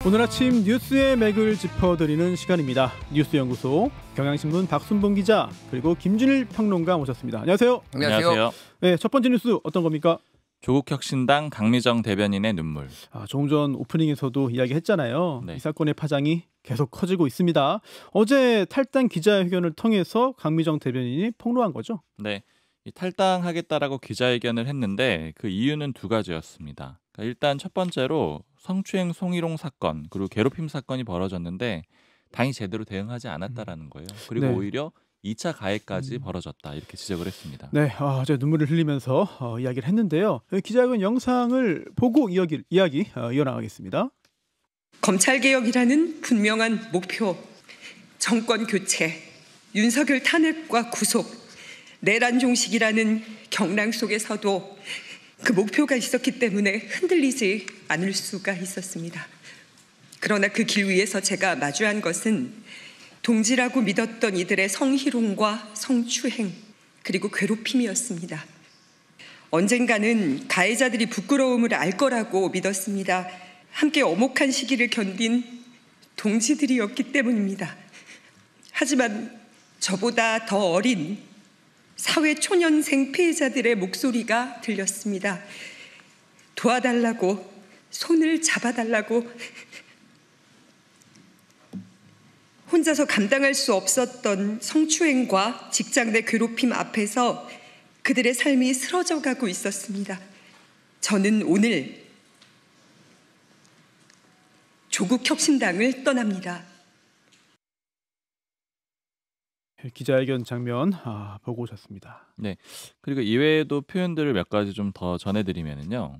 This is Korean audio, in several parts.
오늘 아침 뉴스의 맥을 짚어드리는 시간입니다. 뉴스연구소 경향신문 박순봉 기자 그리고 김준일 평론가 모셨습니다. 안녕하세요. 안녕하세요. 네, 첫 번째 뉴스 어떤 겁니까? 조국 혁신당 강미정 대변인의 눈물. 조금 전 오프닝에서도 이야기했잖아요. 네. 이 사건의 파장이 계속 커지고 있습니다. 어제 탈당 기자회견을 통해서 강미정 대변인이 폭로한 거죠? 네, 탈당하겠다라고 기자회견을 했는데 그 이유는 두 가지였습니다. 그러니까 일단 첫 번째로 성추행 성희롱 사건 그리고 괴롭힘 사건이 벌어졌는데 당이 제대로 대응하지 않았다라는 거예요. 그리고 네. 오히려 2차 가해까지 벌어졌다 이렇게 지적을 했습니다. 네, 제가 눈물을 흘리면서 이야기를 했는데요. 기자회견 영상을 보고 이야기 이어나가겠습니다. 검찰개혁이라는 분명한 목표, 정권 교체, 윤석열 탄핵과 구속, 내란 종식이라는 경랑 속에서도 그 목표가 있었기 때문에 흔들리지 않을 수가 있었습니다. 그러나 그 길 위에서 제가 마주한 것은 동지라고 믿었던 이들의 성희롱과 성추행 그리고 괴롭힘이었습니다. 언젠가는 가해자들이 부끄러움을 알 거라고 믿었습니다. 함께 엄혹한 시기를 견딘 동지들이었기 때문입니다. 하지만 저보다 더 어린 사회 초년생 피해자들의 목소리가 들렸습니다. 도와달라고, 손을 잡아달라고, 혼자서 감당할 수 없었던 성추행과 직장 내 괴롭힘 앞에서 그들의 삶이 쓰러져 가고 있었습니다. 저는 오늘 조국 혁신당을 떠납니다. 기자회견 장면 보고 오셨습니다. 네, 그리고 이외에도 표현들을 몇 가지 좀 더 전해드리면은요.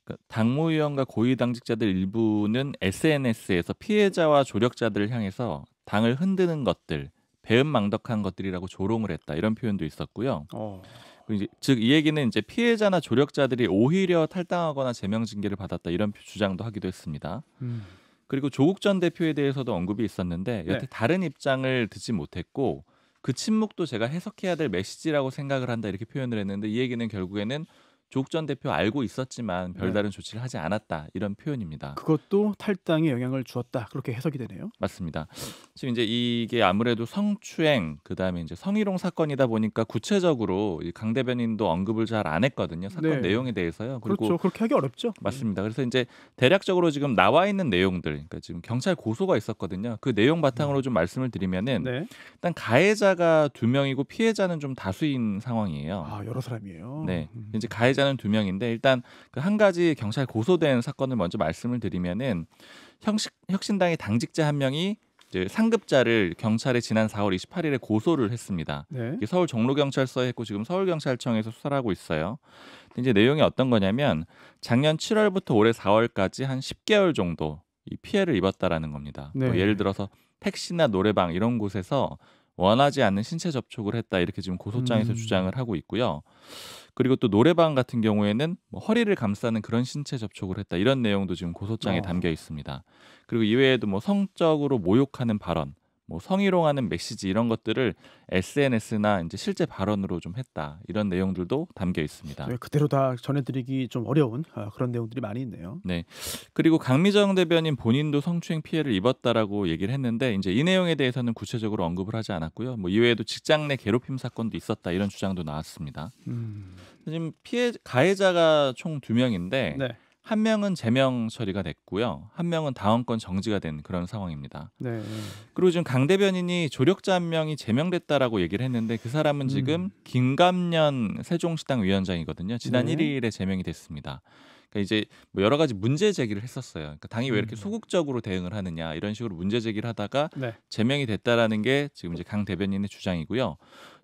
그러니까 당무위원과 고위당직자들 일부는 SNS에서 피해자와 조력자들을 향해서 당을 흔드는 것들, 배은망덕한 것들이라고 조롱을 했다 이런 표현도 있었고요. 즉 이 얘기는 이제 피해자나 조력자들이 오히려 탈당하거나 제명 징계를 받았다 이런 주장도 하기도 했습니다. 그리고 조국 전 대표에 대해서도 언급이 있었는데 여태 다른 입장을 듣지 못했고 그 침묵도 제가 해석해야 될 메시지라고 생각을 한다 이렇게 표현을 했는데 이 얘기는 결국에는 조국 전 대표 알고 있었지만 별다른 조치를 하지 않았다 이런 표현입니다. 그것도 탈당에 영향을 주었다 그렇게 해석이 되네요. 맞습니다. 지금 이제 이게 아무래도 성추행 그다음에 이제 성희롱 사건이다 보니까 구체적으로 강 대변인도 언급을 잘 안 했거든요. 사건 내용에 대해서요. 그리고 그렇죠. 그렇게 하기 어렵죠. 맞습니다. 그래서 이제 대략적으로 지금 나와 있는 내용들, 그러니까 지금 경찰 고소가 있었거든요. 그 내용 바탕으로 좀 말씀을 드리면은 일단 가해자가 2명이고 피해자는 좀 다수인 상황이에요. 여러 사람이에요. 네, 이제 가해자는 2명인데 일단 그 한 가지 경찰 고소된 사건을 먼저 말씀을 드리면은 혁신당의 당직자 한 명이 이제 상급자를 경찰에 지난 4월 28일에 고소를 했습니다. 이게 서울 종로경찰서에 했고 지금 서울경찰청에서 수사를 하고 있어요. 근데 이제 내용이 어떤 거냐면 작년 7월부터 올해 4월까지 한 10개월 정도 이 피해를 입었다라는 겁니다. 뭐 예를 들어서 택시나 노래방 이런 곳에서 원하지 않는 신체 접촉을 했다 이렇게 지금 고소장에서 주장을 하고 있고요. 그리고 또 노래방 같은 경우에는 뭐 허리를 감싸는 그런 신체 접촉을 했다 이런 내용도 지금 고소장에 담겨 있습니다. 그리고 이외에도 뭐 성적으로 모욕하는 발언, 뭐 성희롱하는 메시지 이런 것들을 SNS나 이제 실제 발언으로 좀 했다 이런 내용들도 담겨 있습니다. 그대로 다 전해드리기 좀 어려운 그런 내용들이 많이 있네요. 네. 그리고 강미정 대변인 본인도 성추행 피해를 입었다라고 얘기를 했는데 이제 이 내용에 대해서는 구체적으로 언급을 하지 않았고요. 뭐 이외에도 직장 내 괴롭힘 사건도 있었다 이런 주장도 나왔습니다. 지금 가해자가 총 2명인데. 한 명은 제명 처리가 됐고요. 한 명은 당원권 정지가 된 그런 상황입니다. 그리고 지금 강 대변인이 조력자 한 명이 제명됐다라고 얘기를 했는데 그 사람은 지금 김감년 세종시당 위원장이거든요. 지난 1일에 제명이 됐습니다. 그러니까 이제 뭐 여러 가지 문제 제기를 했었어요. 그러니까 당이 왜 이렇게 소극적으로 대응을 하느냐 이런 식으로 문제 제기를 하다가 제명이 됐다라는 게 지금 이제 강 대변인의 주장이고요.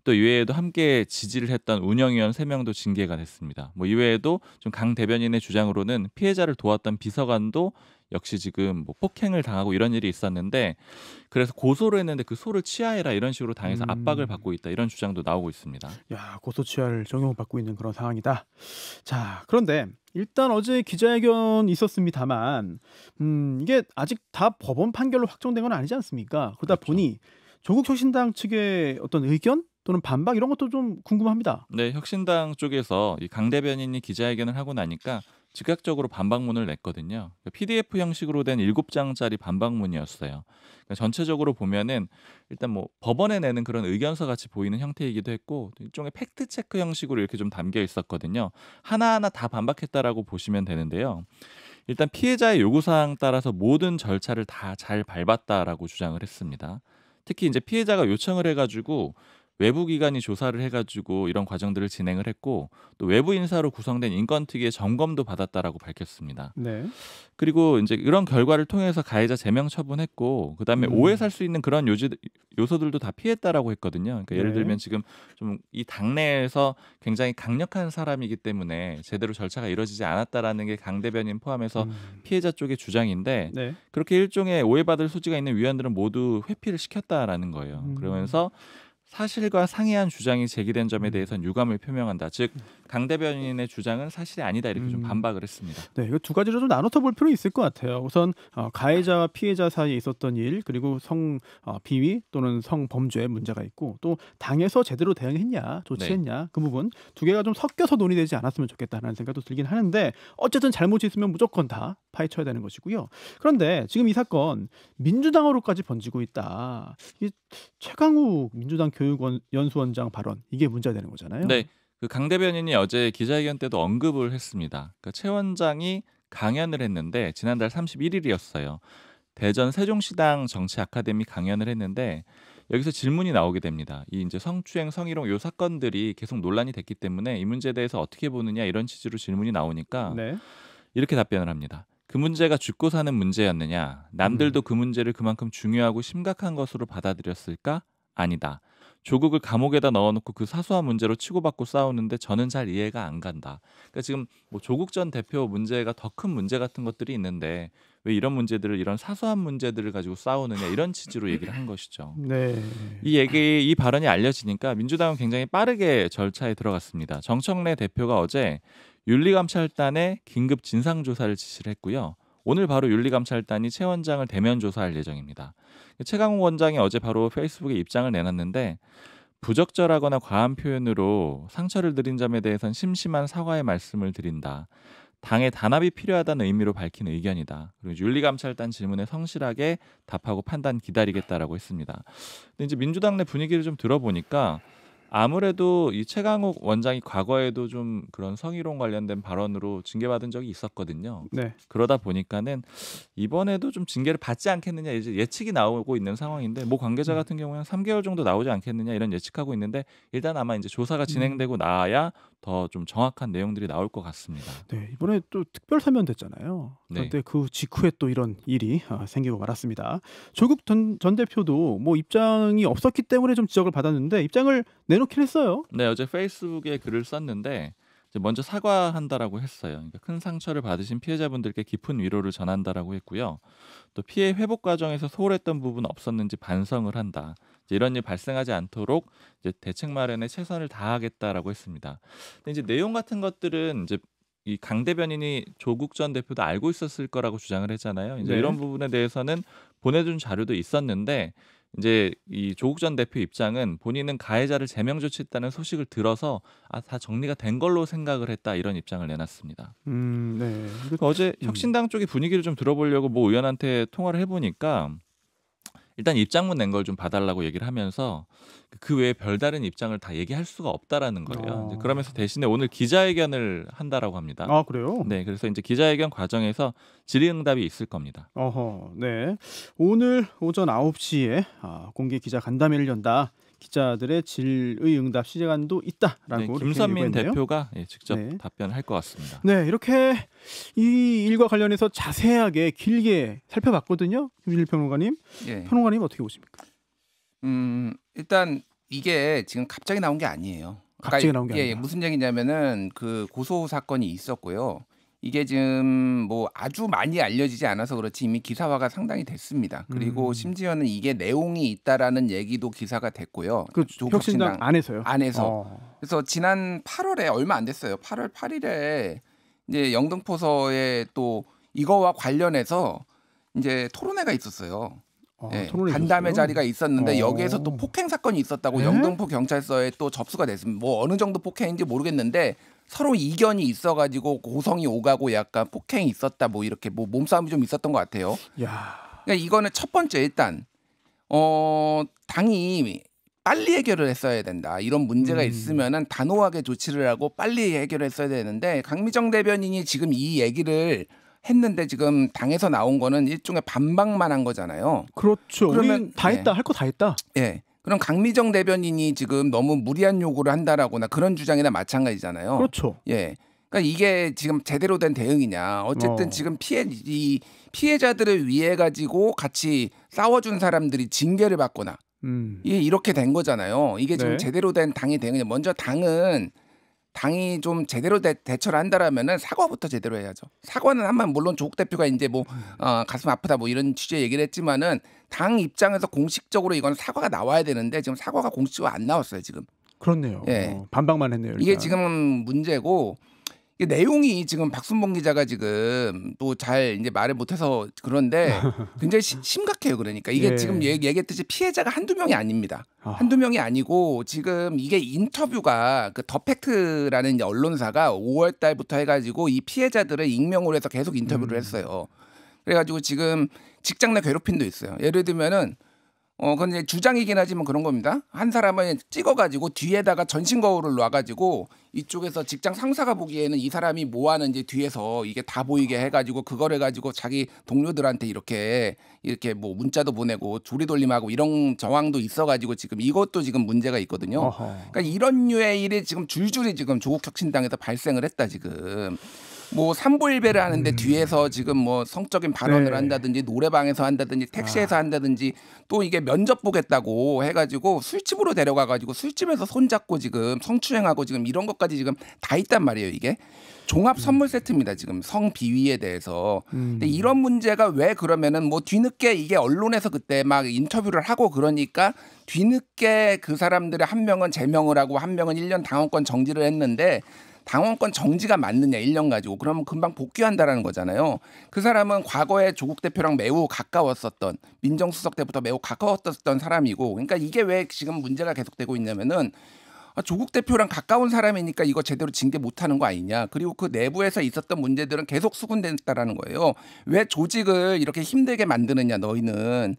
또 이외에도 함께 지지를 했던 운영위원 3명도 징계가 됐습니다. 뭐 이외에도 좀 강 대변인의 주장으로는 피해자를 도왔던 비서관도 역시 지금 뭐 폭행을 당하고 이런 일이 있었는데 그래서 고소를 했는데 그 소를 취하해라 이런 식으로 당해서 압박을 받고 있다 이런 주장도 나오고 있습니다. 고소 취하를 적용받고 있는 그런 상황이다. 자, 그런데 일단 어제 기자회견 있었습니다만 이게 아직 다 법원 판결로 확정된 건 아니지 않습니까? 그러다 보니 조국 혁신당 측의 어떤 의견 또는 반박 이런 것도 좀 궁금합니다. 네, 혁신당 쪽에서 이 강 대변인이 기자회견을 하고 나니까 즉각적으로 반박문을 냈거든요. PDF 형식으로 된 7장짜리 반박문이었어요. 그러니까 전체적으로 보면은 일단 뭐 법원에 내는 그런 의견서 같이 보이는 형태이기도 했고 일종의 팩트 체크 형식으로 이렇게 좀 담겨 있었거든요. 하나하나 다 반박했다라고 보시면 되는데요. 일단 피해자의 요구사항 따라서 모든 절차를 다 잘 밟았다라고 주장을 했습니다. 특히 이제 피해자가 요청을 해가지고 외부 기관이 조사를 해가지고 이런 과정들을 진행을 했고 또 외부 인사로 구성된 인권특위의 점검도 받았다라고 밝혔습니다. 네. 그리고 이제 이런 결과를 통해서 가해자 제명 처분했고 그다음에 오해 살 수 있는 그런 요소들도 다 피했다라고 했거든요. 그러니까 예를 네. 들면 지금 좀 이 당내에서 굉장히 강력한 사람이기 때문에 제대로 절차가 이루어지지 않았다라는 게 강 대변인 포함해서 피해자 쪽의 주장인데 네. 그렇게 일종의 오해받을 소지가 있는 위원들은 모두 회피를 시켰다라는 거예요. 그러면서 사실과 상이한 주장이 제기된 점에 대해서는 유감을 표명한다. 즉 강 대변인의 주장은 사실이 아니다 이렇게 좀 반박을 했습니다. 네, 이거 두 가지로 좀 나눠서 볼 필요 있을 것 같아요. 우선 가해자와 피해자 사이에 있었던 일, 그리고 비위 또는 성범죄 문제가 있고 또 당에서 제대로 대응했냐, 조치했냐 그 부분 두 개가 좀 섞여서 논의되지 않았으면 좋겠다는 생각도 들긴 하는데 어쨌든 잘못이 있으면 무조건 다 파헤쳐야 되는 것이고요. 그런데 지금 이 사건 민주당으로까지 번지고 있다. 이 최강욱 민주당 교육연수원장 발언 이게 문제가 되는 거잖아요. 네, 그 강 대변인이 어제 기자회견 때도 언급을 했습니다. 그러니까 최 원장이 강연을 했는데 지난달 31일이었어요. 대전 세종시당 정치 아카데미 강연을 했는데 여기서 질문이 나오게 됩니다. 이 이제 성추행, 성희롱 요 사건들이 계속 논란이 됐기 때문에 이 문제에 대해서 어떻게 보느냐 이런 취지로 질문이 나오니까 네. 이렇게 답변을 합니다. 그 문제가 죽고 사는 문제였느냐? 남들도 그 문제를 그만큼 중요하고 심각한 것으로 받아들였을까? 아니다. 조국을 감옥에다 넣어놓고 그 사소한 문제로 치고받고 싸우는데 저는 잘 이해가 안 간다. 그러니까 지금 뭐 조국 전 대표 문제가 더 큰 문제 같은 것들이 있는데 왜 이런 문제들을 이런 사소한 문제들을 가지고 싸우느냐 이런 취지로 얘기를 한 것이죠. 네. 이 발언이 알려지니까 민주당은 굉장히 빠르게 절차에 들어갔습니다. 정청래 대표가 어제 윤리감찰단에 긴급 진상조사를 지시를 했고요. 오늘 바로 윤리감찰단이 최 원장을 대면 조사할 예정입니다. 최강욱 원장이 어제 바로 페이스북에 입장을 내놨는데 부적절하거나 과한 표현으로 상처를 드린 점에 대해서는 심심한 사과의 말씀을 드린다. 당의 단합이 필요하다는 의미로 밝힌 의견이다. 그리고 윤리감찰단 질문에 성실하게 답하고 판단 기다리겠다라고 했습니다. 근데 이제 민주당 내 분위기를 좀 들어보니까 아무래도 이 최강욱 원장이 과거에도 좀 그런 성희롱 관련된 발언으로 징계받은 적이 있었거든요. 네. 그러다 보니까는 이번에도 좀 징계를 받지 않겠느냐 이제 예측이 나오고 있는 상황인데 모 관계자 같은 경우는 3개월 정도 나오지 않겠느냐 이런 예측하고 있는데 일단 아마 이제 조사가 진행되고 나야 더 좀 정확한 내용들이 나올 것 같습니다. 네, 이번에 또 특별 사면 됐잖아요. 그런데 네. 그 직후에 또 이런 일이 생기고 말았습니다. 조국 전 대표도 뭐 입장이 없었기 때문에 좀 지적을 받았는데 입장을 내놓긴 했어요. 네, 어제 페이스북에 글을 썼는데 이제 먼저 사과한다라고 했어요. 그러니까 큰 상처를 받으신 피해자분들께 깊은 위로를 전한다라고 했고요. 또 피해 회복 과정에서 소홀했던 부분 없었는지 반성을 한다. 이제 이런 일 발생하지 않도록 이제 대책 마련에 최선을 다하겠다라고 했습니다. 근데 이제 내용 같은 것들은 이제 이 강 대변인이 조국 전 대표도 알고 있었을 거라고 주장을 했잖아요. 이제 네. 이런 부분에 대해서는 보내준 자료도 있었는데 이제 이 조국 전 대표 입장은 본인은 가해자를 제명 조치했다는 소식을 들어서 다 정리가 된 걸로 생각을 했다 이런 입장을 내놨습니다. 네. 그러니까 어제 혁신당 쪽의 분위기를 좀 들어보려고 모 의원한테 통화를 해보니까 일단 입장문 낸 걸 좀 봐달라고 얘기를 하면서 그 외에 별다른 입장을 다 얘기할 수가 없다라는 거예요. 이제 그러면서 대신에 오늘 기자회견을 한다라고 합니다. 아, 그래요? 네, 그래서 이제 기자회견 과정에서 질의응답이 있을 겁니다. 네. 오늘 오전 9시에 공개 기자 간담회를 연다. 기자들의 질의응답 시간도 있다라고 네, 이렇게 김선민 예고했네요. 대표가 직접 네. 답변을 할 것 같습니다. 네, 이렇게 이 일과 관련해서 자세하게 길게 살펴봤거든요. 김준일 평론가님. 예. 평론가님 어떻게 보십니까? 일단 이게 지금 갑자기 나온 게 아니에요. 갑자기 나온 게 아니라. 무슨 얘기냐면은 그 고소 사건이 있었고요. 이게 지금 뭐 아주 많이 알려지지 않아서 그렇지 이미 기사화가 상당히 됐습니다. 그리고 심지어는 이게 내용이 있다라는 얘기도 기사가 됐고요. 그 혁신당 안에서요? 안에서. 그래서 지난 8월에 얼마 안 됐어요. 8월 8일에 이제 영등포서에 또 이거와 관련해서 이제 토론회가 있었어요. 토론회 간담회 있었어요? 자리가 있었는데 여기에서 또 폭행 사건이 있었다고 네? 영등포 경찰서에 또 접수가 됐습니다. 뭐 어느 정도 폭행인지 모르겠는데 서로 이견이 있어가지고 고성이 오가고 약간 폭행이 있었다 뭐 이렇게 뭐 몸싸움이 좀 있었던 것 같아요. 야. 그러니까 이거는 첫 번째 일단 당이 빨리 해결을 했어야 된다. 이런 문제가 있으면은 단호하게 조치를 하고 빨리 해결을 했어야 되는데 강미정 대변인이 지금 이 얘기를 했는데 지금 당에서 나온 거는 일종의 반박만 한 거잖아요. 그렇죠. 그러면 우린 다 했다. 할 거 다 했다. 예. 그럼 강미정 대변인이 지금 너무 무리한 요구를 한다라거나 그런 주장이나 마찬가지잖아요. 그렇죠. 예. 그러니까 이게 지금 제대로 된 대응이냐. 어쨌든 지금 피해자들을 위해 가지고 같이 싸워준 사람들이 징계를 받거나 이게 이렇게 된 거잖아요. 이게 지금 네. 제대로 된 당이 대응이냐. 먼저 당이 좀 제대로 대처를 한다라면은 사과부터 제대로 해야죠. 사과는 한번 물론 조국 대표가 이제 뭐 가슴 아프다 뭐 이런 취지의 얘기를 했지만은 당 입장에서 공식적으로 이건 사과가 나와야 되는데 지금 사과가 공식적으로 안 나왔어요 지금. 그렇네요. 예. 반박만 했네요. 일단. 이게 지금 문제고 이게 내용이 지금 박순봉 기자가 지금 또 잘 이제 말을 못해서 그런데 굉장히 심각해요. 그러니까 이게 예. 지금 얘기했듯이 피해자가 한두 명이 아닙니다. 한두 명이 아니고 지금 이게 인터뷰가 그 더 팩트라는 이제 언론사가 5월 달부터 해가지고 이 피해자들을 익명으로 해서 계속 인터뷰를 했어요. 그래가지고 지금 직장 내 괴롭힘도 있어요. 예를 들면은 그건 이제 주장이긴 하지만 그런 겁니다. 한 사람을 찍어가지고 뒤에다가 전신 거울을 놔가지고 이쪽에서 직장 상사가 보기에는 이 사람이 뭐 하는지 뒤에서 이게 다 보이게 해가지고 그거를 가지고 자기 동료들한테 이렇게 뭐 문자도 보내고 조리돌림하고 이런 정황도 있어가지고 지금 이것도 지금 문제가 있거든요. 그러니까 이런 류의 일이 지금 줄줄이 지금 조국 혁신당에서 발생을 했다 지금. 뭐 삼보일배를 하는데 뒤에서 지금 뭐 성적인 발언을 네. 한다든지 노래방에서 한다든지 택시에서 한다든지 또 이게 면접 보겠다고 해가지고 술집으로 데려가가지고 술집에서 손잡고 지금 성추행하고 지금 이런 것까지 지금 다 있단 말이에요. 이게 종합 선물 세트입니다. 지금 성비위에 대해서. 근데 이런 문제가 왜 그러면은 뭐 뒤늦게 이게 언론에서 그때 막 인터뷰를 하고 그러니까 뒤늦게 그 사람들의 한 명은 제명을 하고 한 명은 1년 당원권 정지를 했는데 당원권 정지가 맞느냐 1년 가지고 그러면 금방 복귀한다라는 거잖아요. 그 사람은 과거에 조국 대표랑 매우 가까웠었던 민정수석 때부터 매우 가까웠던 사람이고 그러니까 이게 왜 지금 문제가 계속되고 있냐면은 조국 대표랑 가까운 사람이니까 이거 제대로 징계 못하는 거 아니냐. 그리고 그 내부에서 있었던 문제들은 계속 수군됐다라는 거예요. 왜 조직을 이렇게 힘들게 만드느냐 너희는.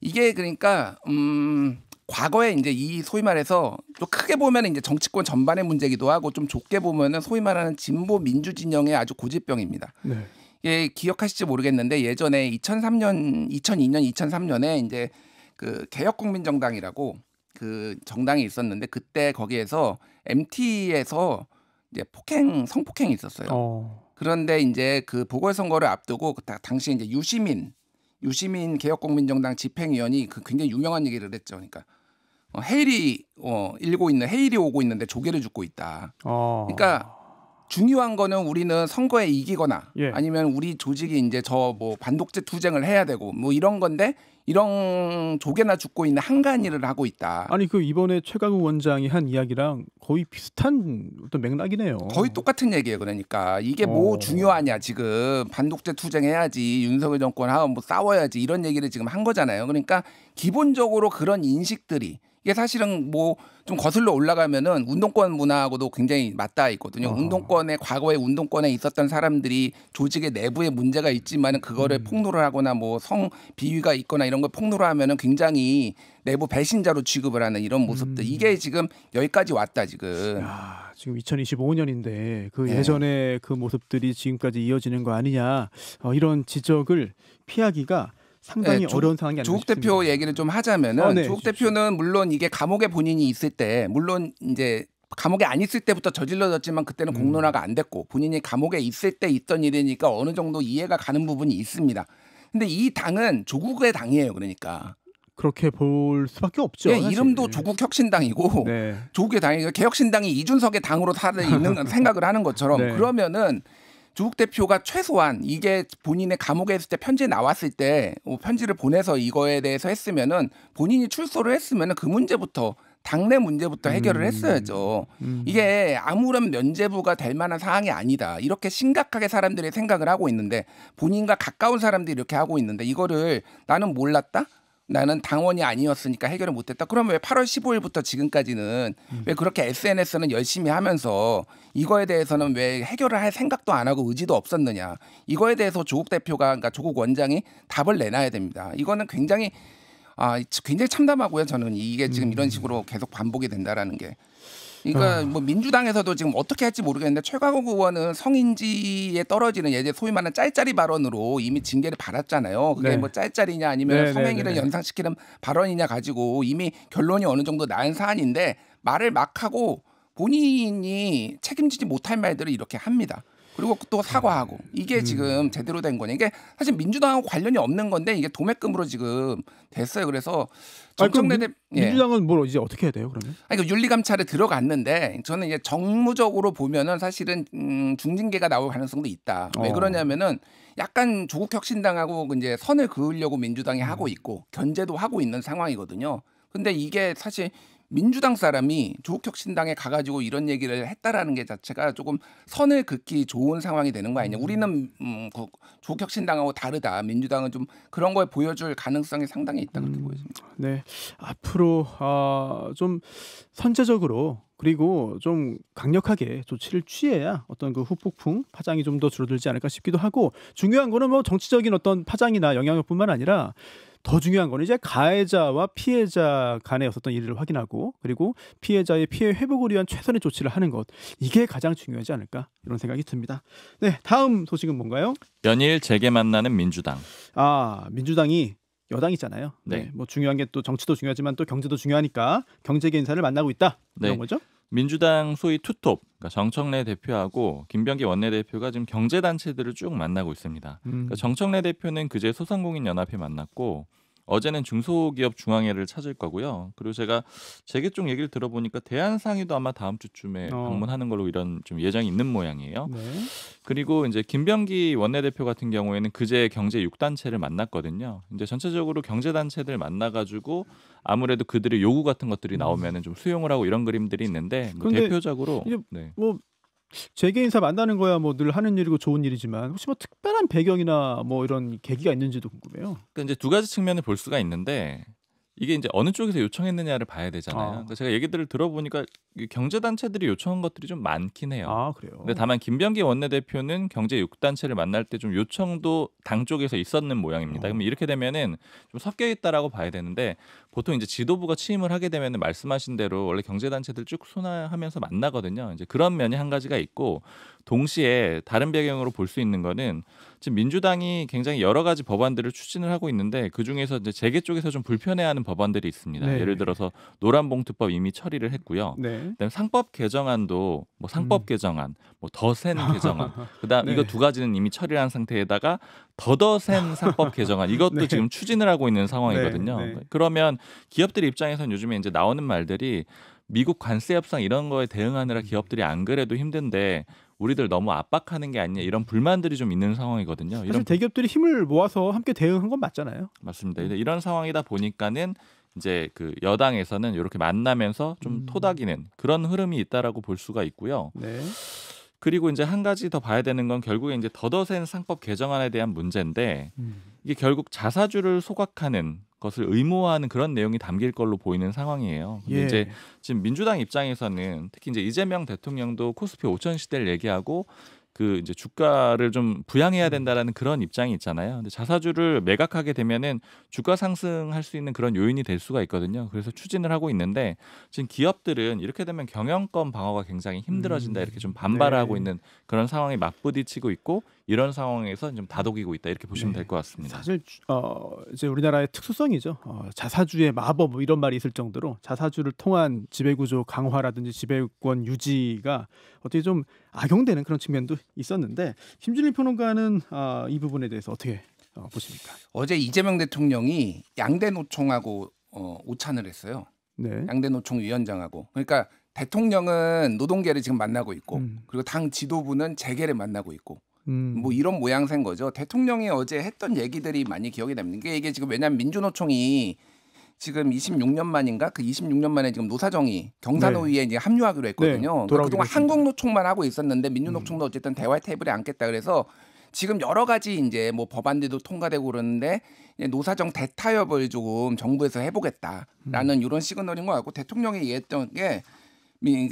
이게 그러니까 과거에 이제 이 소위 말해서 또 크게 보면 이제 정치권 전반의 문제기도 하고 좀 좁게 보면은 소위 말하는 진보 민주 진영의 아주 고질병입니다. 네. 예, 기억하실지 모르겠는데 예전에 2002년, 2003년에 이제 그 개혁국민정당이라고 그 정당이 있었는데 그때 거기에서 MT에서 이제 성폭행이 있었어요. 그런데 이제 그 보궐선거를 앞두고 당시 이제 유시민 개혁국민정당 집행위원이 그 굉장히 유명한 얘기를 했죠. 그러니까 헤일이 헤일이 오고 있는데 조개를 줍고 있다. 그러니까 중요한 거는 우리는 선거에 이기거나 예. 아니면 우리 조직이 이제 저 뭐 반독재 투쟁을 해야 되고 뭐 이런 건데 이런 조개나 줍고 있는 한가한 일을 하고 있다. 아니 그 이번에 최강욱 원장이 한 이야기랑 거의 비슷한 어떤 맥락이네요. 거의 똑같은 얘기예요. 그러니까 이게 뭐 중요하냐 지금 반독재 투쟁해야지 윤석열 정권하고 뭐 싸워야지 이런 얘기를 지금 한 거잖아요. 그러니까 기본적으로 그런 인식들이 이게 사실은 뭐 좀 거슬러 올라가면은 운동권 문화하고도 굉장히 맞닿아 있거든요. 과거에 운동권에 있었던 사람들이 조직의 내부에 문제가 있지만은 그거를 폭로를 하거나 뭐 성 비위가 있거나 이런 걸 폭로를 하면은 굉장히 내부 배신자로 취급을 하는 이런 모습들. 이게 지금 여기까지 왔다 지금. 야, 지금 2025년인데 그 예전의 그 모습들이 지금까지 이어지는 거 아니냐 이런 지적을 피하기가 상당히 어려운 상황이 아니겠습니까? 조국 대표 얘기를 좀 하자면은 네, 조국 대표는 물론 이게 감옥에 본인이 있을 때 물론 이제 감옥에 안 있을 때부터 저질러졌지만 그때는 공론화가 안 됐고 본인이 감옥에 있을 때 있던 일이니까 어느 정도 이해가 가는 부분이 있습니다. 근데 이 당은 조국의 당이에요. 그러니까. 그렇게 볼 수밖에 없죠. 예, 이름도 조국 혁신당이고 네. 조국의 당이 개혁신당이 이준석의 당으로 있는 생각을 하는 것처럼 네. 그러면은 조국 대표가 최소한 이게 본인의 감옥에 있을 때 편지 나왔을 때 편지를 보내서 이거에 대해서 했으면은 본인이 출소를 했으면은 그 문제부터 당내 문제부터 해결을 했어야죠. 이게 아무런 면죄부가 될 만한 사항이 아니다. 이렇게 심각하게 사람들이 생각을 하고 있는데 본인과 가까운 사람들이 이렇게 하고 있는데 이거를 나는 몰랐다? 나는 당원이 아니었으니까 해결을 못했다. 그러면 왜 8월 15일부터 지금까지는 왜 그렇게 SNS는 열심히 하면서 이거에 대해서는 왜 해결을 할 생각도 안 하고 의지도 없었느냐. 이거에 대해서 조국 대표가 그러니까 조국 원장이 답을 내놔야 됩니다. 이거는 굉장히 참담하고요. 저는 이게 지금 이런 식으로 계속 반복이 된다라는 게. 그러니까 뭐 민주당에서도 지금 어떻게 할지 모르겠는데 최강욱 의원은 성인지에 떨어지는 예제 소위 말하는 짤짤이 발언으로 이미 징계를 받았잖아요. 그게 네. 뭐 짤짤이냐 아니면 네, 성행위를 네, 네. 연상시키는 발언이냐 가지고 이미 결론이 어느 정도 난 사안인데 말을 막 하고 본인이 책임지지 못할 말들을 이렇게 합니다. 그리고 또 사과하고 이게 지금 제대로 된 거냐. 이게 사실 민주당하고 관련이 없는 건데 이게 도매금으로 지금 됐어요. 그래서 정청래 민주당은 뭘 이제 어떻게 해야 돼요, 그러면? 아니, 그 윤리감찰에 들어갔는데 저는 이제 정무적으로 보면은 사실은 중징계가 나올 가능성도 있다. 왜 그러냐면은 약간 조국혁신당하고 이제 선을 그으려고 민주당이 하고 있고 견제도 하고 있는 상황이거든요. 근데 이게 사실 민주당 사람이 조국혁신당에 가가지고 이런 얘기를 했다라는 게 자체가 조금 선을 긋기 좋은 상황이 되는 거 아니냐. 우리는 조국혁신당하고 다르다. 민주당은 좀 그런 걸 보여줄 가능성이 상당히 있다 그렇게 보여집니다. 네, 앞으로 좀 선제적으로 그리고 좀 강력하게 조치를 취해야 어떤 그 후폭풍 파장이 좀 더 줄어들지 않을까 싶기도 하고 중요한 거는 뭐 정치적인 어떤 파장이나 영향력뿐만 아니라 더 중요한 거는 이제 가해자와 피해자 간의 어떤 일을 확인하고 그리고 피해자의 피해 회복을 위한 최선의 조치를 하는 것 이게 가장 중요하지 않을까 이런 생각이 듭니다. 네, 다음 소식은 뭔가요? 연일 재개 만나는 민주당. 민주당이 여당이잖아요. 네, 뭐 중요한 게 또 정치도 중요하지만 또 경제도 중요하니까 경제계 인사를 만나고 있다 이런 거죠? 민주당 소위 투톱, 그러니까 정청래 대표하고 김병기 원내대표가 지금 경제단체들을 쭉 만나고 있습니다. 그러니까 정청래 대표는 그제 소상공인연합회 만났고 어제는 중소기업 중앙회를 찾을 거고요. 그리고 제가 재계 쪽 얘기를 들어보니까 대한상의도 아마 다음 주쯤에 방문하는 걸로 이런 좀 예정이 있는 모양이에요. 네. 그리고 이제 김병기 원내대표 같은 경우에는 그제 경제 6단체를 만났거든요. 이제 전체적으로 경제단체들 만나가지고 아무래도 그들의 요구 같은 것들이 나오면은 좀 수용을 하고 이런 그림들이 있는데 뭐 대표적으로 이게 뭐 재계 인사 만나는 거야 뭐 늘 하는 일이고 좋은 일이지만 혹시 뭐 특별한 배경이나 뭐 이런 계기가 있는지도 궁금해요. 그러니까 이제 두 가지 측면을 볼 수가 있는데 이게 이제 어느 쪽에서 요청했느냐를 봐야 되잖아요. 그러니까 제가 얘기들을 들어보니까 경제단체들이 요청한 것들이 좀 많긴 해요. 그래요. 근데 다만 김병기 원내대표는 경제 6단체를 만날 때 좀 요청도 당 쪽에서 있었는 모양입니다. 그러면 이렇게 되면은 좀 섞여 있다라고 봐야 되는데 보통 이제 지도부가 취임을 하게 되면은 말씀하신 대로 원래 경제단체들 쭉 순화하면서 만나거든요. 이제 그런 면이 한 가지가 있고 동시에 다른 배경으로 볼 수 있는 거는 지금 민주당이 굉장히 여러 가지 법안들을 추진을 하고 있는데 그 중에서 이제 재계 쪽에서 좀 불편해하는 법안들이 있습니다. 네. 예를 들어서 노란봉투법 이미 처리를 했고요. 네. 그다음에 상법 개정안도 뭐 상법 개정안, 뭐 더 센 개정안, 그다음 네. 이거 두 가지는 이미 처리를 한 상태에다가 더 센 상법 개정안 이것도 네. 지금 추진을 하고 있는 상황이거든요. 네. 그러면 기업들 입장에서는 요즘에 이제 나오는 말들이 미국 관세 협상 이런 거에 대응하느라 기업들이 안 그래도 힘든데 우리들 너무 압박하는 게 아니냐 이런 불만들이 좀 있는 상황이거든요. 사실 대기업들이 힘을 모아서 함께 대응한 건 맞잖아요. 맞습니다. 이런 상황이다 보니까는 이제 그 여당에서는 이렇게 만나면서 좀 토닥이는 그런 흐름이 있다라고 볼 수가 있고요. 네. 그리고 이제 한 가지 더 봐야 되는 건 결국에 이제 더 센 상법 개정안에 대한 문제인데 이게 결국 자사주를 소각하는 것을 의무화하는 그런 내용이 담길 걸로 보이는 상황이에요. 근데 이제 지금 민주당 입장에서는 특히 이제 이재명 대통령도 코스피 5천 시대를 얘기하고 그 이제 주가를 좀 부양해야 된다라는 그런 입장이 있잖아요. 근데 자사주를 매각하게 되면은 주가 상승할 수 있는 그런 요인이 될 수가 있거든요. 그래서 추진을 하고 있는데 지금 기업들은 이렇게 되면 경영권 방어가 굉장히 힘들어진다 이렇게 좀 반발을 하고 있는 그런 상황에 맞부딪히고 있고 이런 상황에서 좀 다독이고 있다 이렇게 보시면 될 것 같습니다. 사실 이제 우리나라의 특수성이죠. 자사주의 마법 뭐 이런 말이 있을 정도로 자사주를 통한 지배구조 강화라든지 지배권 유지가 어떻게 좀 악용되는 그런 측면도 있었는데 김준일 평론가는 이 부분에 대해서 어떻게 보십니까? 어제 이재명 대통령이 양대 노총하고 오찬을 했어요. 네. 양대 노총 위원장하고. 그러니까 대통령은 노동계를 지금 만나고 있고 그리고 당 지도부는 재계를 만나고 있고 뭐 이런 모양새인 거죠. 대통령이 어제 했던 얘기들이 많이 기억이 됩니다. 이게 지금 왜냐하면 민주노총이 지금 26년 만인가 그 26년 만에 지금 노사정이 경사노위에 이제 합류하기로 했거든요. 그러니까 그동안 한국노총만 하고 있었는데 민주노총도 어쨌든 대화 테이블에 앉겠다 그래서 지금 여러 가지 이제 뭐 법안들도 통과되고 그러는데 노사정 대타협을 조금 정부에서 해보겠다라는 이런 시그널인 것 같고 대통령이 얘기했던 게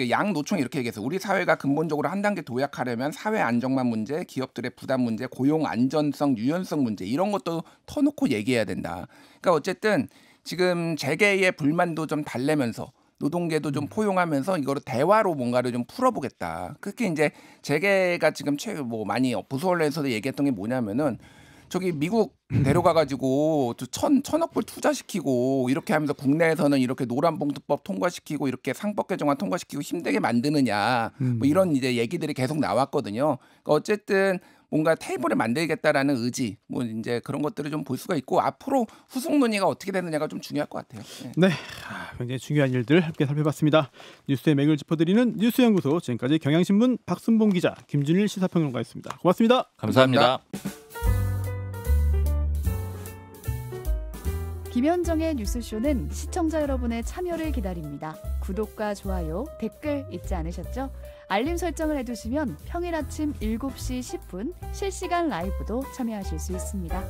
양 노총이 이렇게 얘기해서 우리 사회가 근본적으로 한 단계 도약하려면 사회 안정망 문제, 기업들의 부담 문제, 고용 안전성, 유연성 문제 이런 것도 터놓고 얘기해야 된다. 그러니까 어쨌든 지금 재계의 불만도 좀 달래면서 노동계도 좀 포용하면서 이거를 대화로 뭔가를 좀 풀어보겠다. 그렇게 이제 재계가 지금 뭐 많이 보수 언론에서도 얘기했던 게 뭐냐면은 저기 미국 데려가가지고 천억 불 투자시키고 이렇게 하면서 국내에서는 이렇게 노란봉투법 통과시키고 이렇게 상법 개정안 통과시키고 힘들게 만드느냐 뭐 이런 이제 얘기들이 계속 나왔거든요. 그러니까 어쨌든 뭔가 테이블을 만들겠다라는 의지 뭐 이제 그런 것들을 좀 볼 수가 있고 앞으로 후속 논의가 어떻게 되느냐가 좀 중요할 것 같아요. 네, 굉장히 중요한 일들 함께 살펴봤습니다. 뉴스의 맥을 짚어드리는 뉴스연구소 지금까지 경향신문 박순봉 기자, 김준일 시사평론가였습니다. 고맙습니다. 감사합니다. 김현정의 뉴스쇼는 시청자 여러분의 참여를 기다립니다. 구독과 좋아요, 댓글 잊지 않으셨죠? 알림 설정을 해두시면 평일 아침 7시 10분 실시간 라이브도 참여하실 수 있습니다.